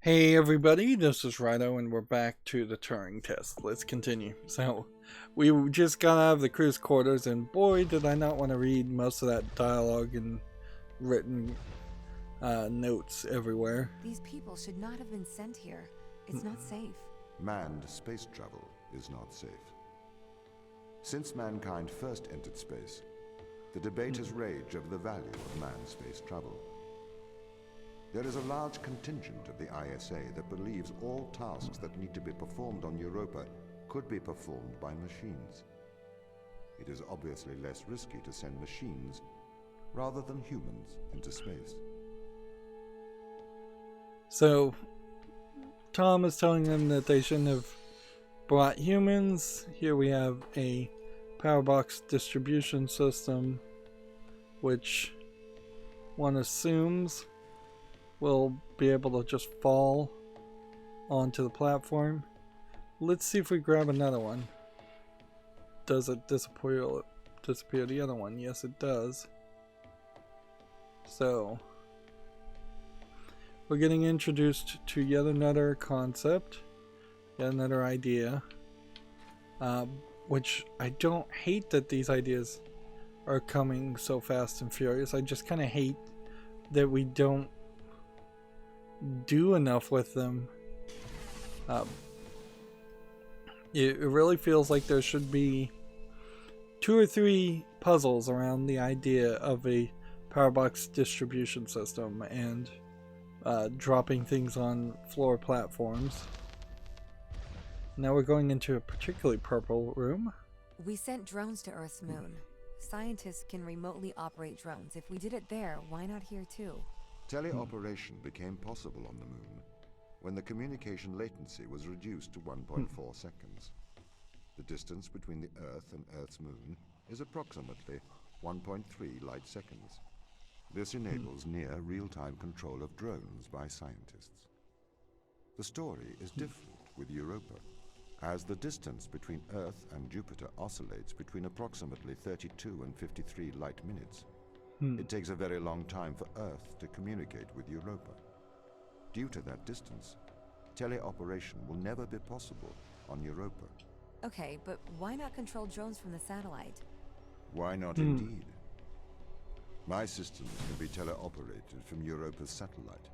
Hey everybody, this is Rydo and we're back to the Turing Test. Let's continue. So, we just got out of the crew's quarters and boy did I not want to read most of that dialogue and written notes everywhere. These people should not have been sent here. It's not safe. Manned space travel is not safe. Since mankind first entered space, the debate has raged over the value of manned space travel. There is a large contingent of the ISA that believes all tasks that need to be performed on Europa could be performed by machines. It is obviously less risky to send machines rather than humans into space. So, Tom is telling them that they shouldn't have brought humans. Here we have a power box distribution system, which one assumes will be able to just fall onto the platform. Let's see if we grab another one. Does it disappear the other one? Yes, it does. So, we're getting introduced to yet another concept, yet another idea, which I don't hate that these ideas are coming so fast and furious. I just kind of hate that we don't do enough with them. It really feels like there should be 2 or 3 puzzles around the idea of a power box distribution system and dropping things on floor platforms. Now we're going into a particularly purple room. We sent drones to Earth's moon. Scientists can remotely operate drones. If we did it there, why not here too? Teleoperation became possible on the moon when the communication latency was reduced to 1.4 seconds. The distance between the Earth and Earth's moon is approximately 1.3 light seconds. This enables near real-time control of drones by scientists. The story is different with Europa, as the distance between Earth and Jupiter oscillates between approximately 32 and 53 light minutes. It takes a very long time for Earth to communicate with Europa. Due to that distance, teleoperation will never be possible on Europa. Okay, but why not control drones from the satellite? Why not indeed? My systems can be teleoperated from Europa's satellite.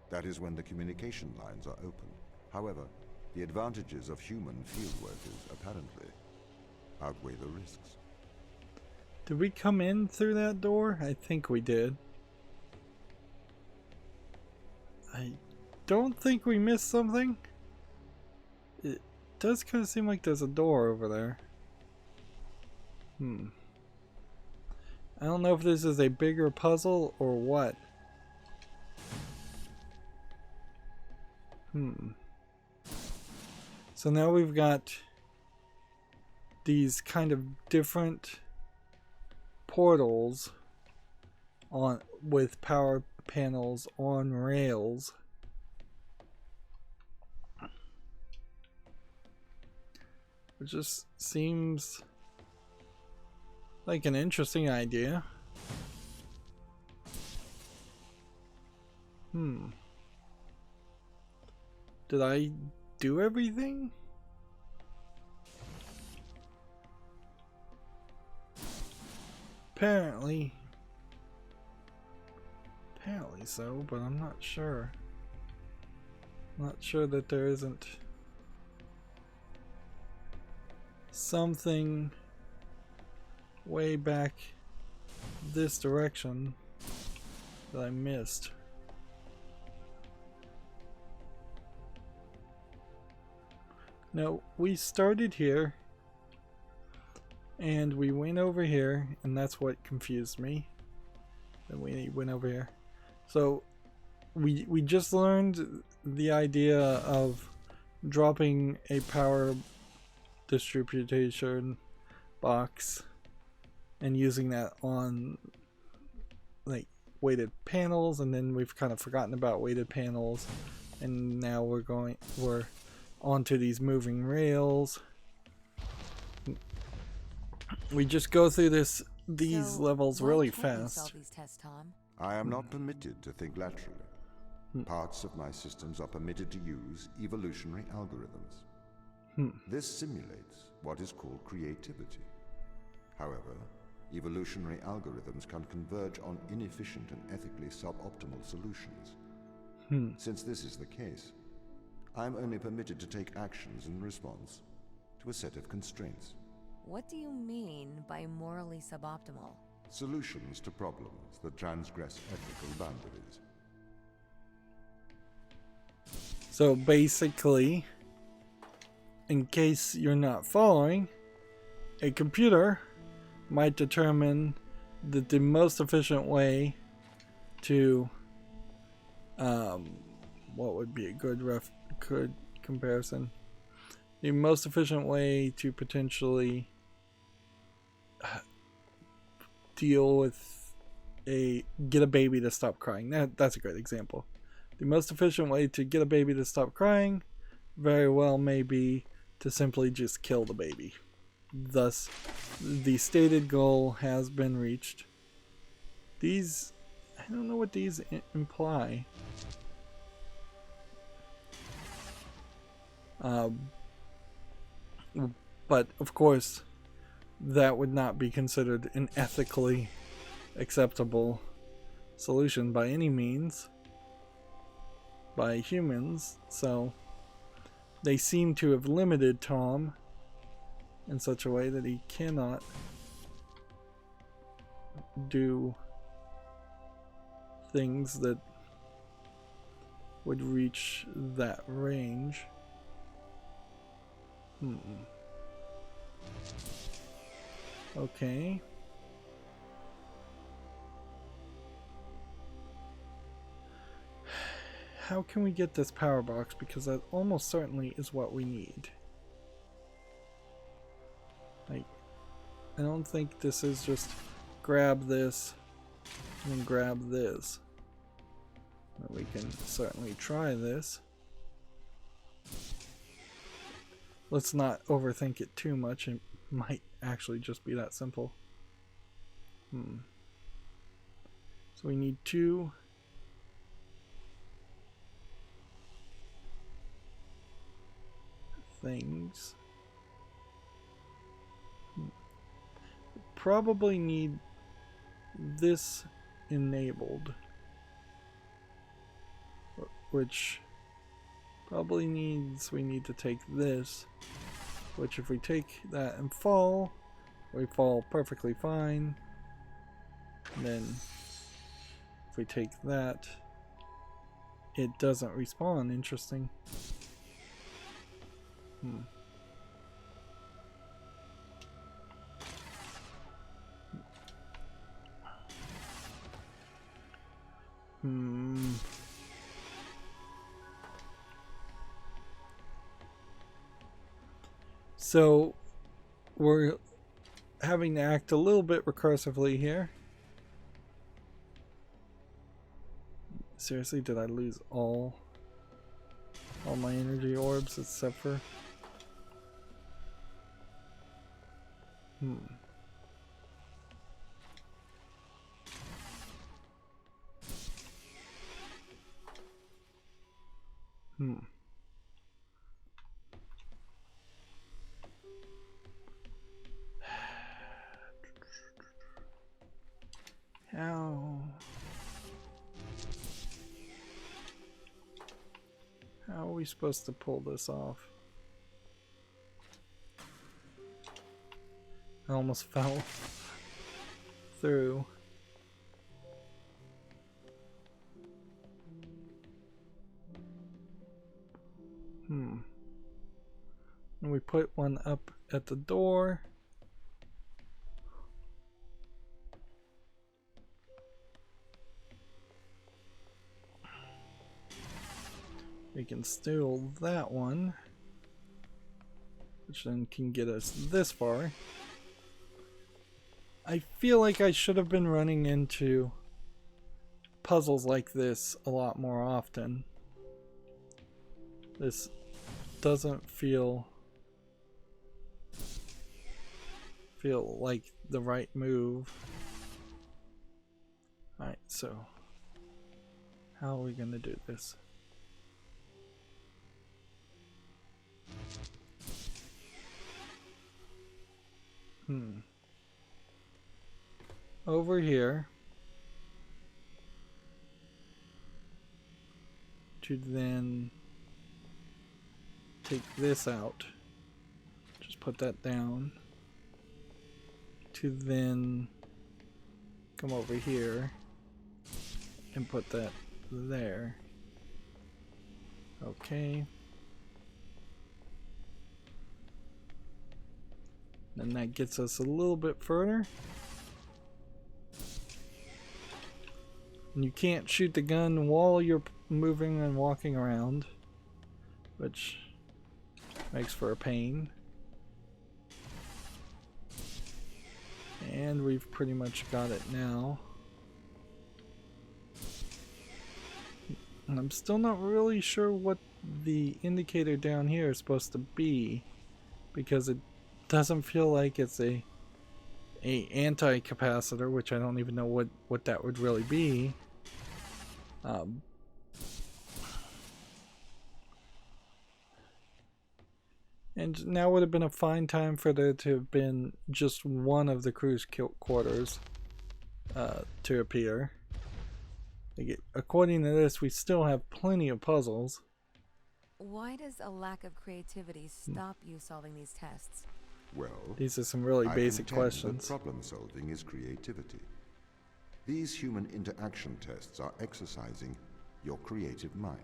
That is when the communication lines are open. However, the advantages of human field workers apparently outweigh the risks. Did we come in through that door? I think we did. I don't think we missed something. It does kind of seem like there's a door over there. I don't know if this is a bigger puzzle or what. So now we've got these kind of different portals on with power panels on rails. It just seems like an interesting idea. Did I do everything? Apparently so, but I'm not sure. I'm not sure that there isn't something way back this direction that I missed. No, we started here and we went over here, and that's what confused me. Then we went over here. So we just learned the idea of dropping a power distribution box and using that on like weighted panels, and then we've kind of forgotten about weighted panels, and now we're onto these moving rails. We just go through these levels really fast. These tests, Tom? I am not permitted to think laterally. Parts of my systems are permitted to use evolutionary algorithms. This simulates what is called creativity. However, evolutionary algorithms can converge on inefficient and ethically suboptimal solutions. Since this is the case, I am only permitted to take actions in response to a set of constraints. What do you mean by morally suboptimal? Solutions to problems that transgress ethical boundaries. So basically, in case you're not following, a computer might determine that the most efficient way to what would be a good comparison? The most efficient way to potentially deal with get a baby to stop crying. That's a great example. The most efficient way to get a baby to stop crying very well may be to simply just kill the baby. Thus, the stated goal has been reached. These, I don't know what these imply. But of course, that would not be considered an ethically acceptable solution by any means by humans. So they seem to have limited Tom in such a way that he cannot do things that would reach that range. Okay. How can we get this power box? Because that almost certainly is what we need. I don't think this is just grab this and then grab this. We can certainly try this. Let's not overthink it too much. It might actually just be that simple. So we need two things. Probably need this enabled, which probably means we need to take this, which if we take that and fall, we fall perfectly fine. And then if we take that, it doesn't respawn. Interesting. So we're having to act a little bit recursively here. Seriously, did I lose all my energy orbs except for How are we supposed to pull this off? I almost fell through. And we put one up at the door. We can steal that one, which then can get us this far. I feel like I should have been running into puzzles like this a lot more often. This doesn't feel like the right move. Alright, so How are we gonna do this? Over here to then take this out. Just put that down. To then come over here and put that there. Okay. And that gets us a little bit further. And you can't shoot the gun while you're moving and walking around, which makes for a pain. And we've pretty much got it now. And I'm still not really sure what the indicator down here is supposed to be, because it doesn't feel like it's a anti-capacitor, which I don't even know what that would really be. And now would have been a fine time for there to have been just one of the crew's quarters to appear. According to this, we still have plenty of puzzles. Why does a lack of creativity stop you solving these tests? Well, these are some really basic questions. That problem solving is creativity. These human interaction tests are exercising your creative mind.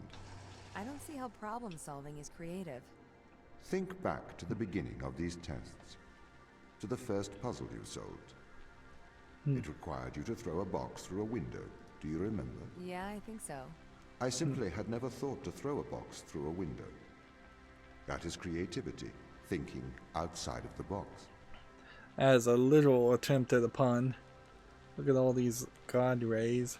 I don't see how problem solving is creative. Think back to the beginning of these tests, to the first puzzle you solved. It required you to throw a box through a window. Do you remember? Yeah, I think so. I simply had never thought to throw a box through a window. That is creativity, thinking outside of the box. As a literal attempt at a pun. Look at all these god rays.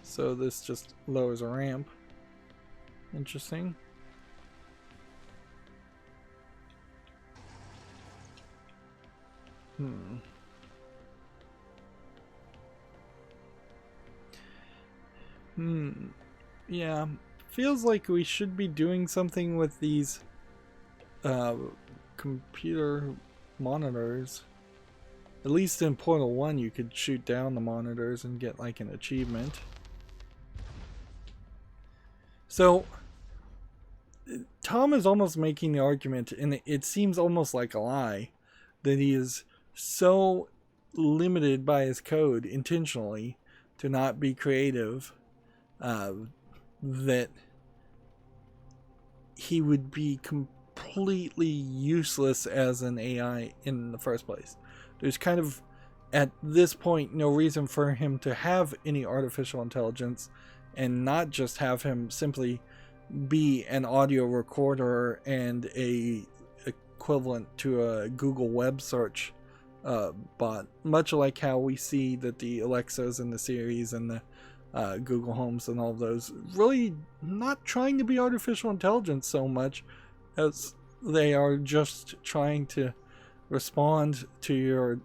So this just lowers a ramp. Interesting. Yeah, feels like we should be doing something with these computer monitors. At least in Portal 1 you could shoot down the monitors and get like an achievement. So Tom is almost making the argument, and it seems almost like a lie, that he is so limited by his code intentionally to not be creative that he would be completely useless as an AI in the first place. There's kind of, at this point, no reason for him to have any artificial intelligence and not just have him simply be an audio recorder and a equivalent to a Google web search bot, much like how we see that the Alexas in the series and the Google Homes and all of those really not trying to be artificial intelligence so much as they are just trying to respond to your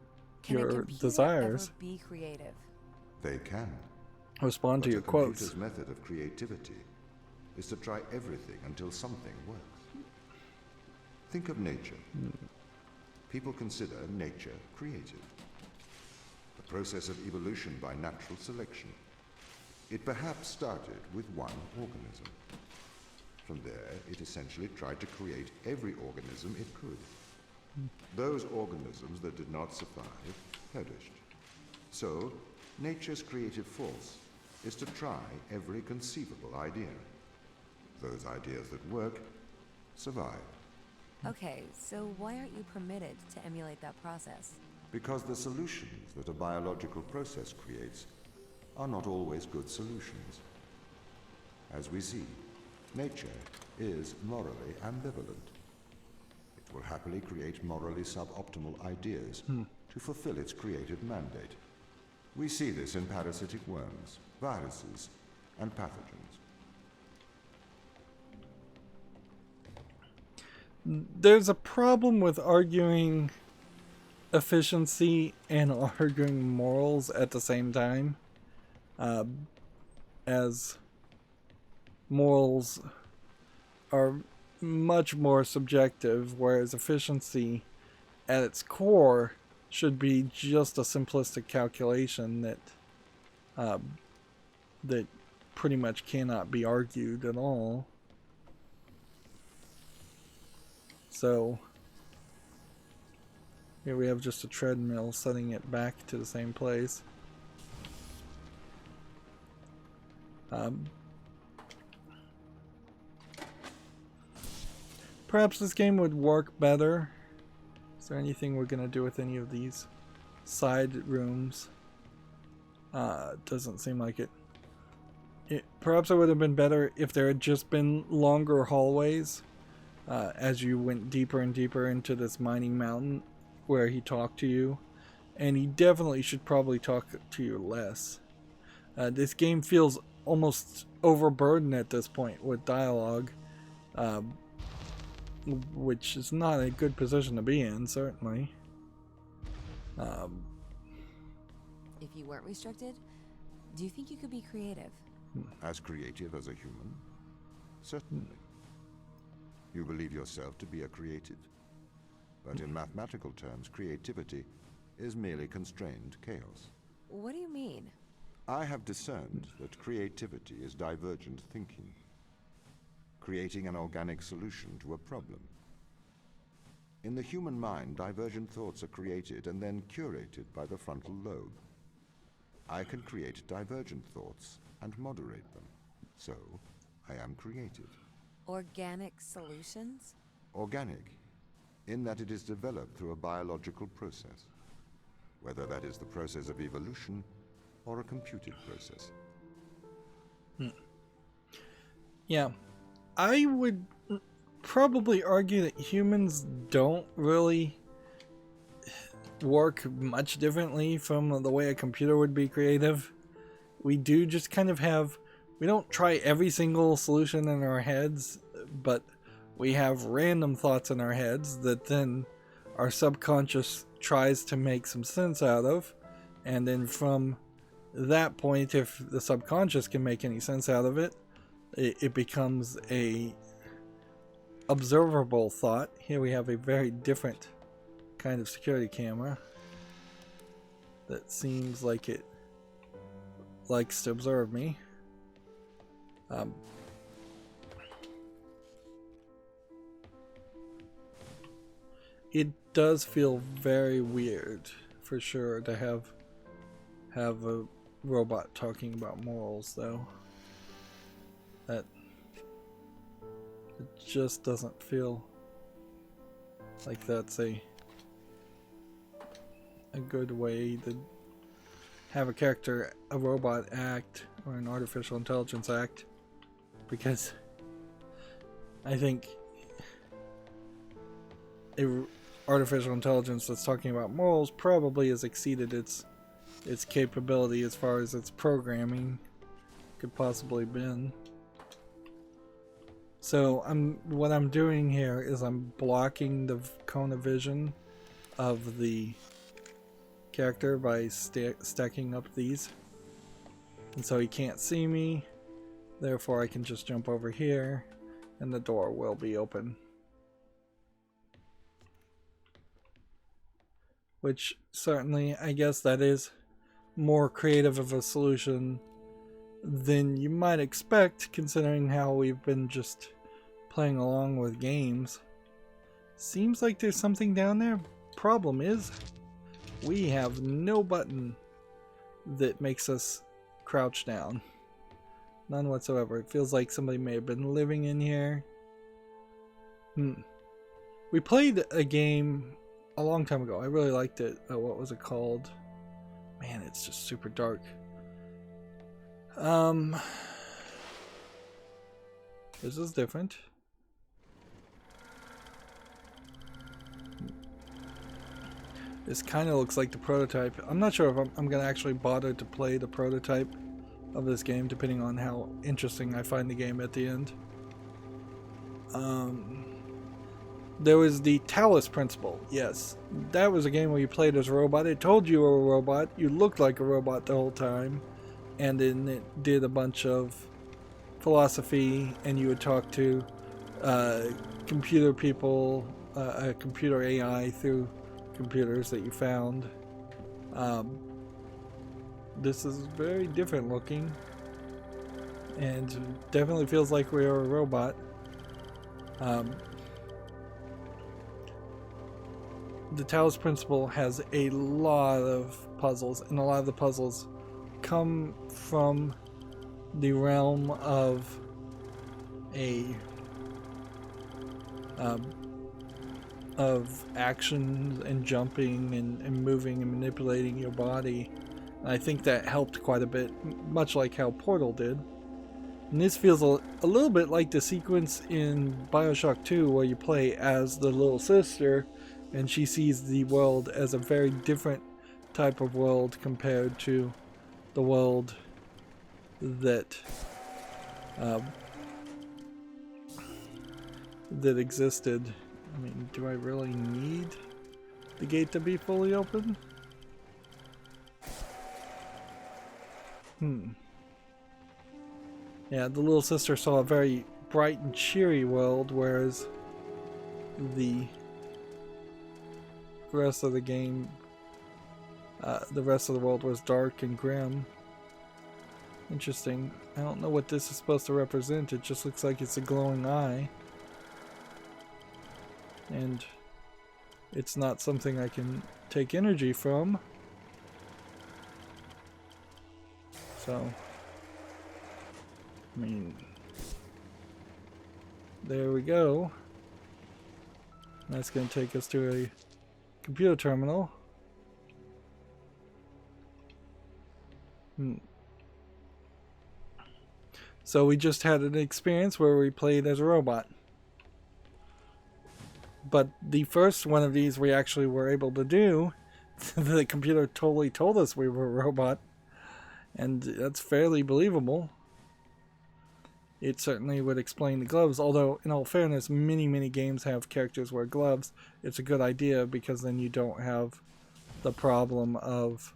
desires. Ever be creative? They can. Respond to your quotes. The computer's method of creativity is to try everything until something works. Think of nature. People consider nature creative. The process of evolution by natural selection. It perhaps started with one organism. From there, it essentially tried to create every organism it could. Those organisms that did not survive perished. So, nature's creative force is to try every conceivable idea. Those ideas that work survive. Okay, so why aren't you permitted to emulate that process? Because the solutions that a biological process creates are not always good solutions. As we see, nature is morally ambivalent. It will happily create morally suboptimal ideas to fulfill its creative mandate. We see this in parasitic worms, viruses, and pathogens. there's a problem with arguing efficiency and arguing morals at the same time, as morals are much more subjective, whereas efficiency at its core should be just a simplistic calculation that that pretty much cannot be argued at all. So here we have just a treadmill setting it back to the same place. Perhaps this game would work better. Is there anything we're going to do with any of these side rooms? Doesn't seem like it. Perhaps it would have been better if there had just been longer hallways as you went deeper and deeper into this mining mountain where he talked to you. And he definitely should probably talk to you less. This game feels almost overburdened at this point with dialogue, which is not a good position to be in, certainly. If you weren't restricted, do you think you could be creative? As creative as a human? Certainly. You believe yourself to be a creative. But in mathematical terms, creativity is merely constrained chaos. What do you mean? I have discerned that creativity is divergent thinking, creating an organic solution to a problem. In the human mind, divergent thoughts are created and then curated by the frontal lobe. I can create divergent thoughts and moderate them. So, I am creative. Organic solutions? Organic, in that it is developed through a biological process, whether that is the process of evolution or a computed process. Yeah, I would probably argue that humans don't really work much differently from the way a computer would be creative. We do just kind of have, we don't try every single solution in our heads, but we have random thoughts in our heads that then our subconscious tries to make some sense out of, and then from that point, if the subconscious can make any sense out of it, it becomes a observable thought. Here we have a very different kind of security camera that seems like it likes to observe me. It does feel very weird, for sure, to have a robot talking about morals, though. That it just doesn't feel like that's a good way to have a robot act, or an artificial intelligence act, because I think a artificial intelligence that's talking about morals probably has exceeded its capability as far as its programming could possibly been. So what I'm doing here is I'm blocking the cone of vision of the character by stacking up these, and so he can't see me. Therefore I can just jump over here and the door will be open, which certainly, I guess, that is more creative of a solution than you might expect, considering how we've been just playing along with games. Seems like there's something down there. Problem is, we have no button that makes us crouch down. None whatsoever. It feels like somebody may have been living in here. We played a game a long time ago. I really liked it. What was it called? Man, it's just super dark. This is different. This kind of looks like the prototype. I'm not sure if I'm going to actually bother to play the prototype of this game, depending on how interesting I find the game at the end. There was the Talos Principle. Yes, that was a game where you played as a robot. It told you were a robot. You looked like a robot the whole time. And then it did a bunch of philosophy, and you would talk to computer people, computer AI through computers that you found. This is very different looking, and definitely feels like we are a robot. The Talos Principle has a lot of puzzles, and a lot of the puzzles come from the realm of of action and jumping and moving and manipulating your body. And I think that helped quite a bit, much like how Portal did. And this feels a little bit like the sequence in Bioshock 2 where you play as the little sister and she sees the world as a very different type of world compared to the world that that existed. I mean, do I really need the gate to be fully open? Yeah, the little sister saw a very bright and cheery world, whereas the rest of the game, the rest of the world was dark and grim. Interesting. I don't know what this is supposed to represent. It just looks like it's a glowing eye. And it's not something I can take energy from. So, I mean, there we go. That's going to take us to a computer terminal. So we just had an experience where we played as a robot. But the first one of these we actually were able to do, the computer totally told us we were a robot. And that's fairly believable. It certainly would explain the gloves, although in all fairness, many games have characters wear gloves. It's a good idea because then you don't have the problem of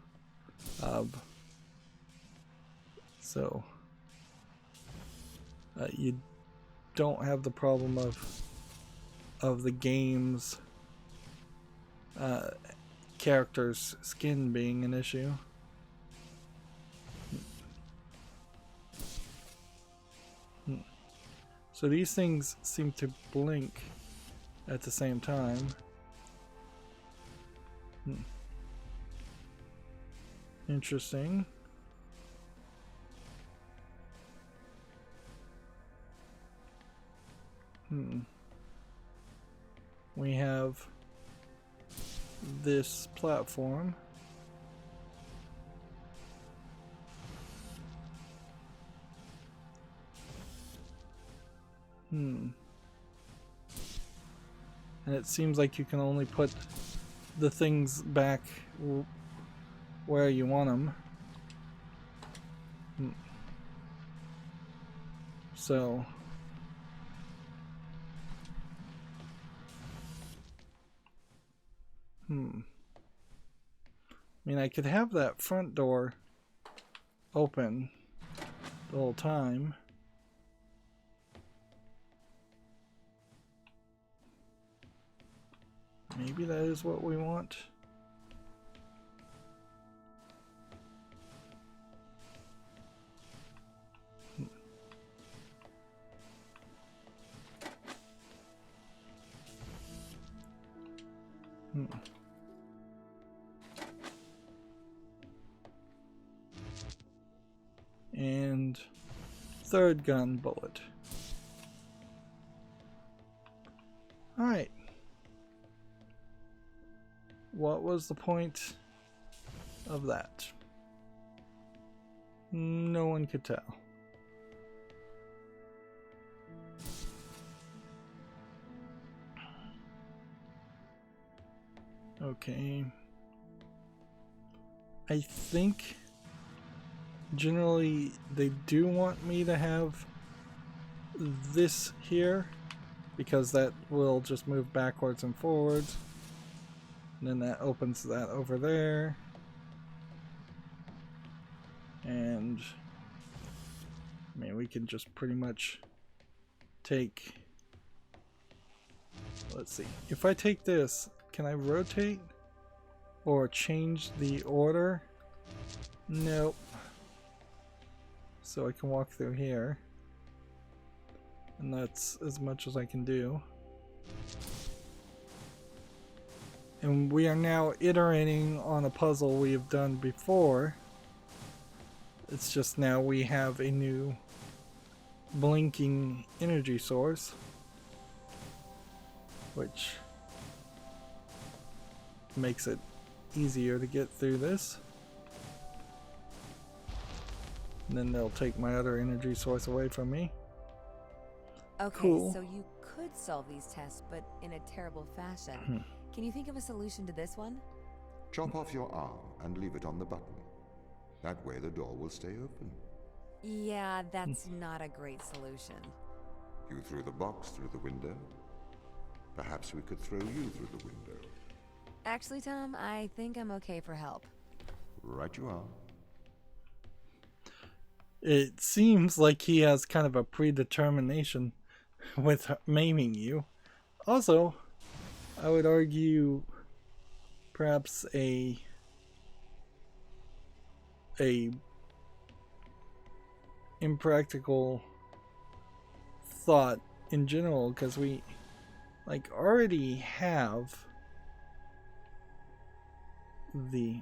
you don't have the problem of the game's character's skin being an issue. So these things seem to blink at the same time. Interesting. We have this platform. And it seems like you can only put the things back where you want them. So I mean, I could have that front door open the whole time. Maybe that is what we want. And third gun bullet. Alright. What was the point of that? No one could tell. Okay. I think generally they do want me to have this here because that will just move backwards and forwards. And then that opens that over there. And I mean, we can just pretty much take, let's see, if I take this, can I rotate or change the order? Nope. So I can walk through here, and that's as much as I can do. And we are now iterating on a puzzle we have done before. It's just now we have a new blinking energy source, which makes it easier to get through this. And then they'll take my other energy source away from me. Okay, Cool. so you could solve these tests, but in a terrible fashion. Can you think of a solution to this one? Chop off your arm and leave it on the button. That way the door will stay open. Yeah, that's not a great solution. You threw the box through the window. Perhaps we could throw you through the window. Actually, Tom, I think I'm okay for help. Right you are. It seems like he has kind of a predetermination with maiming you. Also, I would argue perhaps a impractical thought in general, because we like already have the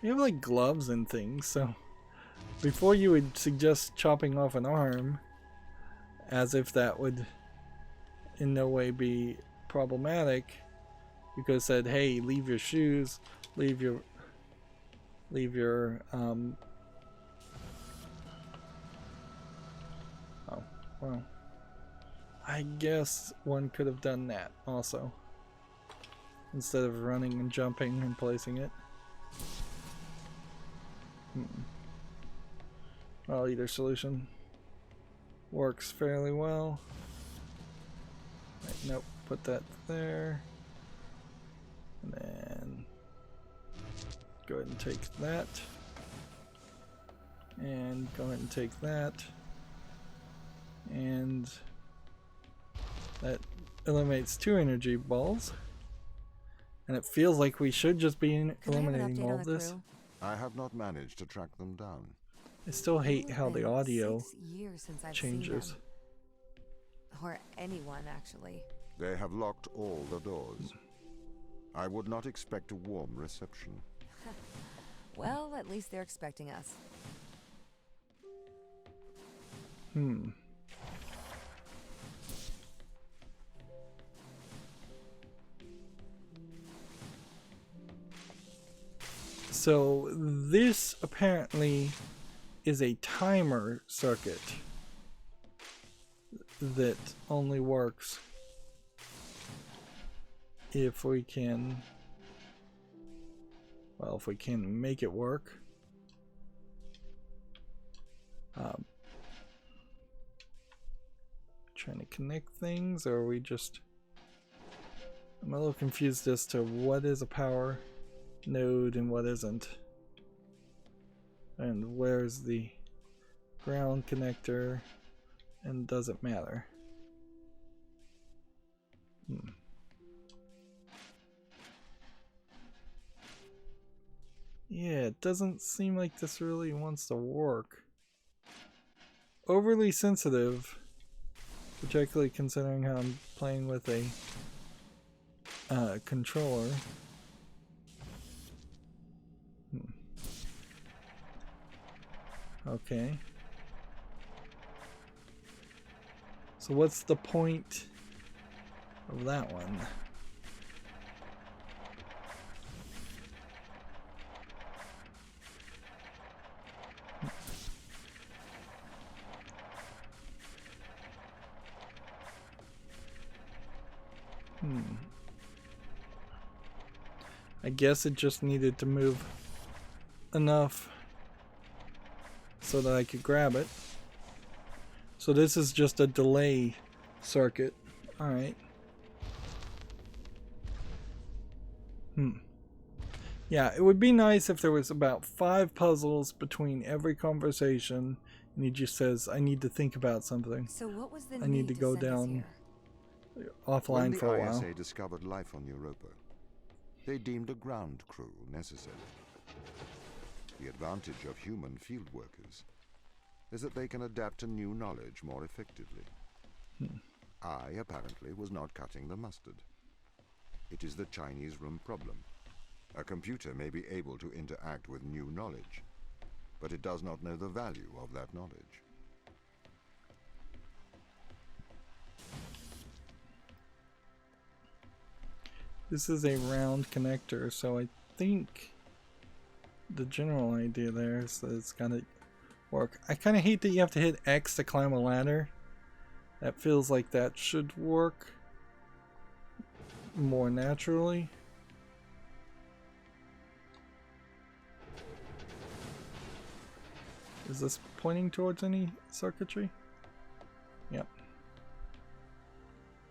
we have like gloves and things, so before you would suggest chopping off an arm, as if that would in no way be problematic, you could have said, hey, leave your shoes, leave your oh, well, I guess one could have done that also, instead of running and jumping and placing it. Well, either solution works fairly well. Right, nope, put that there. And then go ahead and take that. And go ahead and take that. And that eliminates 2 energy balls. And it feels like we should just be eliminating all of this. I have not managed to track them down. I still hate how the audio 6 years since I've changes. seen them. Or anyone, actually. They have locked all the doors. I would not expect a warm reception. Well, at least they're expecting us. So this apparently is a timer circuit that only works if we can, well, if we can make it work. Trying to connect things, or are we just, I'm a little confused as to what is a power node and what isn't, and where's the ground connector, and does it matter? Yeah, it doesn't seem like this really wants to work. Overly sensitive, particularly considering how I'm playing with a controller. Okay. So what's the point of that one? I guess it just needed to move enough so that I could grab it. So this is just a delay circuit. Alright. Yeah, it would be nice if there was about 5 puzzles between every conversation, and he just says, I need to think about something. So what was the I need to go send us down here? offline When the for a while. ISA discovered life on Europa, they deemed a ground crew necessary. The advantage of human field workers is that they can adapt to new knowledge more effectively. I, apparently, was not cutting the mustard. It is the Chinese room problem. A computer may be able to interact with new knowledge, but it does not know the value of that knowledge. This is a round connector, so I think the general idea there is that it's gotta work. I kind of hate that you have to hit X to climb a ladder. That feels like that should work more naturally. Is this pointing towards any circuitry? Yep.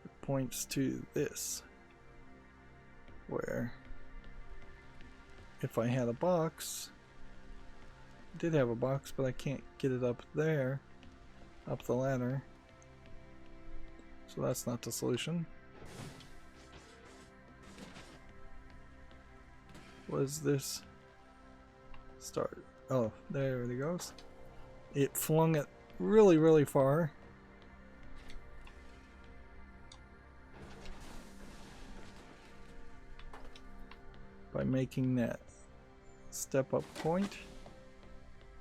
It points to this. Where if I had a box, I did have a box, but I can't get it up there, up the ladder. So that's not the solution. Was this start? Oh, there it goes. It flung it really, really far. By making that step up point.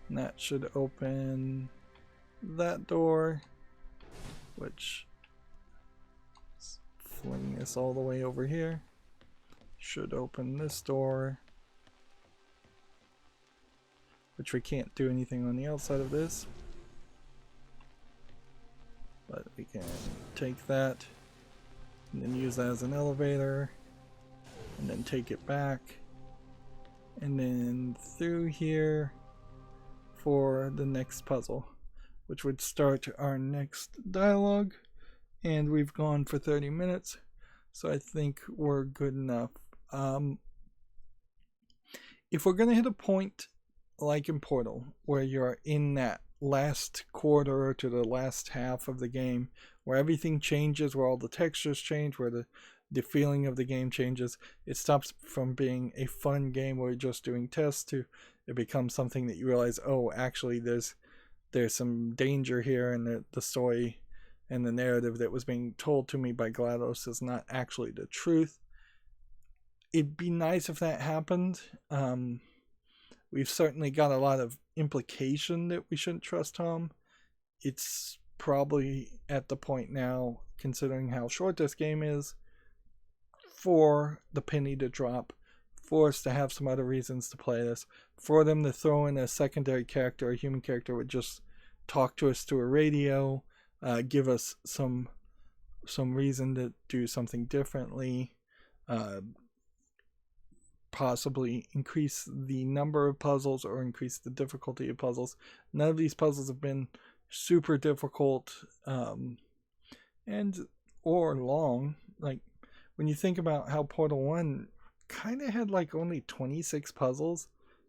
And that should open that door, which fling this all the way over here. Should open this door, which we can't do anything on the outside of this, but we can take that and then use that as an elevator and then take it back and then through here for the next puzzle, which would start our next dialogue. And we've gone for 30 minutes, so I think we're good enough. If we're gonna hit a point like in Portal, where you're in that last quarter to the last half of the game, where everything changes, where all the textures change, where the feeling of the game changes, it stops from being a fun game where you're just doing tests to it becomes something that you realize, oh, actually there's some danger here, and the story and the narrative that was being told to me by GLaDOS is not actually the truth. It'd be nice if that happened. We've certainly got a lot of implication that we shouldn't trust Tom. It's probably at the point now, considering how short this game is, for the penny to drop, for us to have some other reasons to play this, for them to throw in a secondary character, a human character would just talk to us through a radio, give us some reason to do something differently, possibly increase the number of puzzles or increase the difficulty of puzzles. None of these puzzles have been super difficult and or long. Like when you think about how Portal 1 kind of had like only 26 puzzles,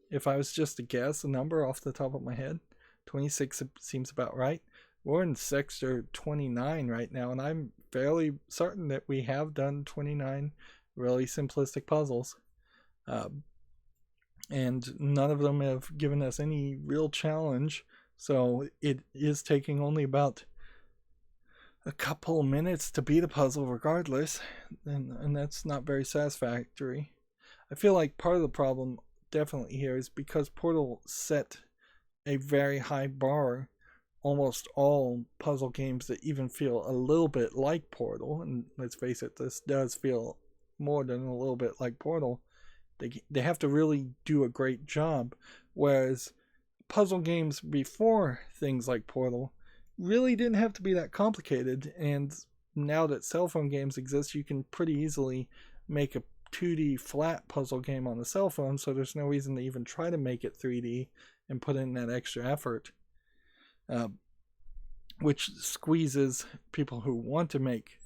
if I was just to guess a number off the top of my head, 26 seems about right. We're in Sector 29 right now, and I'm fairly certain that we have done 29 really simplistic puzzles. And none of them have given us any real challenge, so it is taking only about a couple minutes to beat a puzzle regardless, and that's not very satisfactory. I feel like part of the problem definitely here is because Portal set a very high bar. Almost all puzzle games that even feel a little bit like Portal, and let's face it, this does feel more than a little bit like Portal, they have to really do a great job, whereas puzzle games before things like Portal really didn't have to be that complicated, and now that cell phone games exist, you can pretty easily make a 2D flat puzzle game on the cell phone, so there's no reason to even try to make it 3D and put in that extra effort. which squeezes people who want to make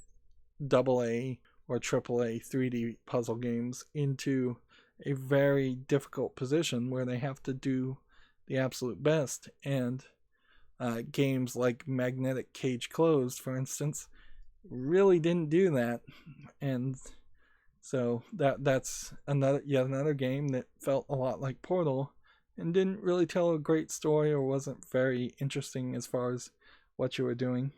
AA or AAA 3D puzzle games into a very difficult position where they have to do the absolute best. And games like Magnetic Cage Closed, for instance, really didn't do that. And so that's yet another game that felt a lot like Portal and didn't really tell a great story or wasn't very interesting as far as what you were doing.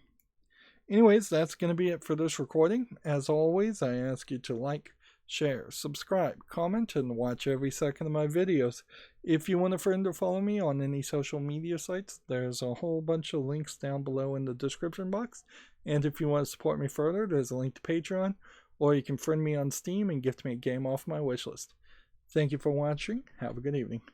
Anyways, that's going to be it for this recording. As always, I ask you to like, share, subscribe, comment, and watch every second of my videos. If you want a friend to follow me on any social media sites, there's a whole bunch of links down below in the description box. And if you want to support me further, there's a link to Patreon, or you can friend me on Steam and gift me a game off my wishlist. Thank you for watching. Have a good evening.